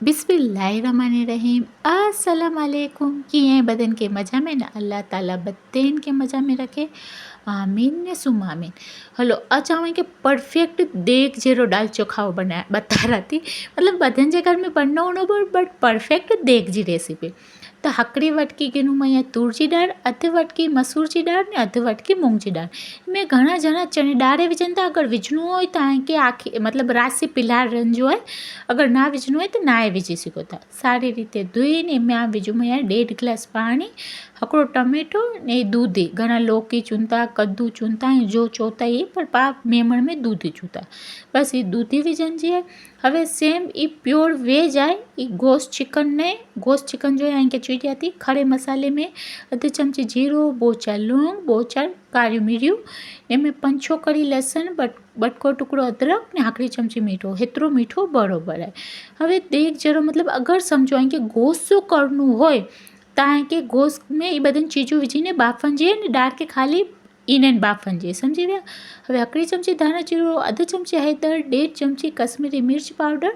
बिस्मिल्लाहिर्रहमानिर्रहीम अस्सलाम वालेकुम कीअं बदन के मज़ा में न अल्लाह ताला बदन के मज़ा में रखे आमीन ने सुम आमीन। हलो अॼु आऊं के परफेक्ट देग जहिड़ो दाल चोखाओ बता रहा थी। मतलब बधन जे घर में बननो न बट परफेक्ट देग जी रेसिपी। त हकड़ी वटकी गिनूं मैं तूर जी दाल, अधु वटकी मसूर जी दाल ने अधु वटकी मूंग जी दाल। में घणा ॼणा चने दाल विझनि था। अगर विझणो हो त के आखी मतलब रासी पिलार रंजो है। अगर ना विझणो है तो नाए विझी सघो था। सारी रीते धोईने मैं विझूं मैं 1.5 ग्लास पानी, हकड़ो टमेटो ने दूधी। घणा लौकी चुनता, कद्दू चुनता जो चौथा ये पर पा मेमण में दूधी चूता। बस ये दूधी विझंजी है। हवे सेम ई प्योर वेज है। ई गोश्त चिकन जो है इनके चुई थी। खड़े मसाले में अधु चमची जीरो, बोचार लौंग, बोचार कारियूं मिरियूं, इनमें 5 छोकरी लहसुन, बटको टुकड़ो अदरक ने आखिरी चमची मीठो। हेतिरो मीठो बराबर है। हवे देग जरो मतलब अगर समझो कि गोश्त जो करनू होय के गोश्त में ये बधन चीजों विझीने बाफन जे ने दाल के खाली इन्हनि बाफन जे समझी विया। हवे हिकिड़ी चमची धाणा जीरो, अधु चमची हैदर, 1.5 चमची कश्मीरी मिर्च पाउडर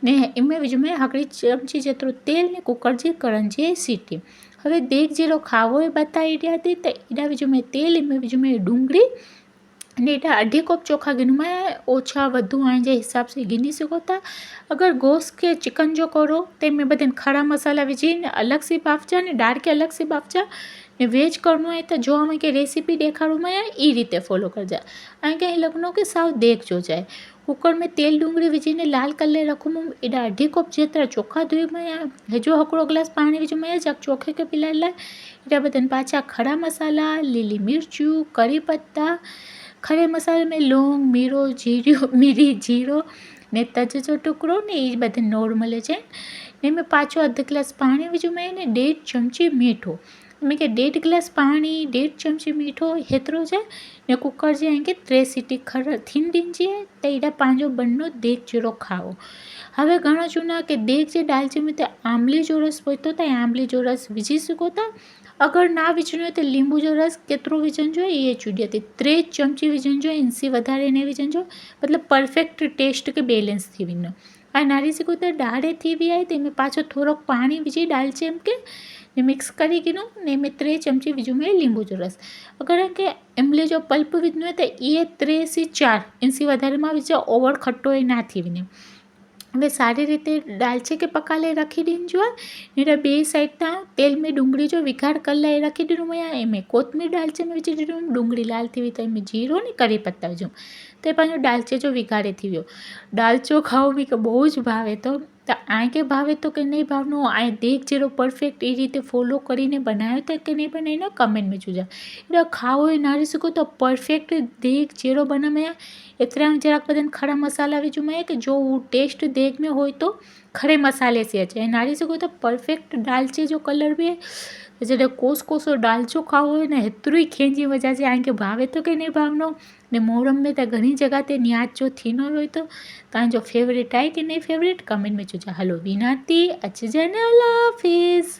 ने इनमें विझूं मैं हिकिड़ी चमची जेतिरो तेल ने कुकर जी करण जी सीटी। हवे देग जहिड़ो खावो है बताई ॾियां थी त एॾा विझूं मैं तेल, इनमें विझूं मैं डूंगरी ने एॾा 1.5 कोप चोखा गिनूं मैं। ओछा वधू आहिनि जे हिसाब से गिनी सघो था। अगर गोश्त के चिकन जो करो तो में बधन खड़ा मसाला विझी ने अलग से बाफजा ने दाल के अलग से बाफजा ने वेज करणो है तो जो हमें के रेसिपी ॾेखारूं मैं ई रीते फॉलो करजा। ऐं कहीं लॻनो कि साव देग जो जाए। कुकर में तेल डूंगरी विझीने लाल करे रखूं मैं। एॾा 1.5 कोप जेतिरा चोखा धोई मैं हेजो हिकिड़ो गिलास पानी विझूं मैं जग चोखे के पिलाइण लाइ। एॾा बधन पाछा खड़ा मसाला, लीली मिर्चूं, करी पत्ता, खड़े मसाले में लौंग, मिरी, जीरो ने तज जो टुकड़ो ने ये बधन नॉर्मल है। ने में पाछो 1/2 गिलास पानी विझूं मैं ने 1.5 चमची मीठो। मैं के 1.5 गिलास पानी, 1.5 चमची मीठो हेतिरो जे ने कुकर जे आगे 3 सीटी खड़ थीन ॾिनजी है त एॾा पंहिंजो बननो देग जहिड़ो खाओ। हवे घणो चूना कि देग जे दालची में त आमली जो रस पवतो त आमली जो रस विझी सघो था। अगर ना विझणो है तो लींबू जो रस केतिरो विझणो ये चूॾिया थी। 3 चमची विझणो, इनसी वधारे ने विझणो, मतलब परफेक्ट टेस्ट के बैलेंस थी वेंदो। ऐं नारी सघो त दाल थी वई आहे त में पाछो थोड़ो पानी विझी दाल चमके ने मिक्स करी गिनो ने में 3 चमची विझूं में लींबू जो रस। अगर के इमली जो पल्प विझणो है तो ये 3 से 4 इनसी वधारे मां विझो, ओवर खट्टो ना थी वञे। હવે સારી રીતે દાલચી કે પકાલે રાખી ॾींजो आहे। हींअर ॿिए साइड तां तेल में डूंगળી जो विघाड़ कलाए रखी ॾिनो आहियां। एमें कोथमीर दालची में विझी ॾिनो। डूंगળી लाल थी वई त एमें जीरो ने करी पत्ता विझूं त हे पंहिंजो दालची जो विघाड़े थी वियो। दाल चोखाओ बि બહુ જ ભાવે તો આય કે ભાવે તો કે નહીં ભાવનો આય દેગ જેરો પરફેક્ટ એ રીતે ફોલો કરીને બનાવ્યો તો કે નહીં બનાવીને કમેન્ટ में चुजा। एॾा खाओ એ નારી શકો તો પરફેક્ટ દેગ જેરો બનાવ્યા। एतरा में जरा बदन खड़ा मसाला विझूं मैं कि जो टेस्ट देग में हो तो खड़े मसाले से अचे। नारी सघो तो परफेक्ट दालची जो कलर भी है। जॾहिं कोसो दालचो खाओ है न हेतिरो ई खिंजी वजह से आके भावे तो कि नहीं भावनो ने मोरम में त घणी जगह ते न्याज जो थीनो हुई तो तव्हांजो फेवरेट आहे कि नहीं फेवरेट कमेंट में चुजा। हलो विनाती अचजन, अल्लाह हाफिज़।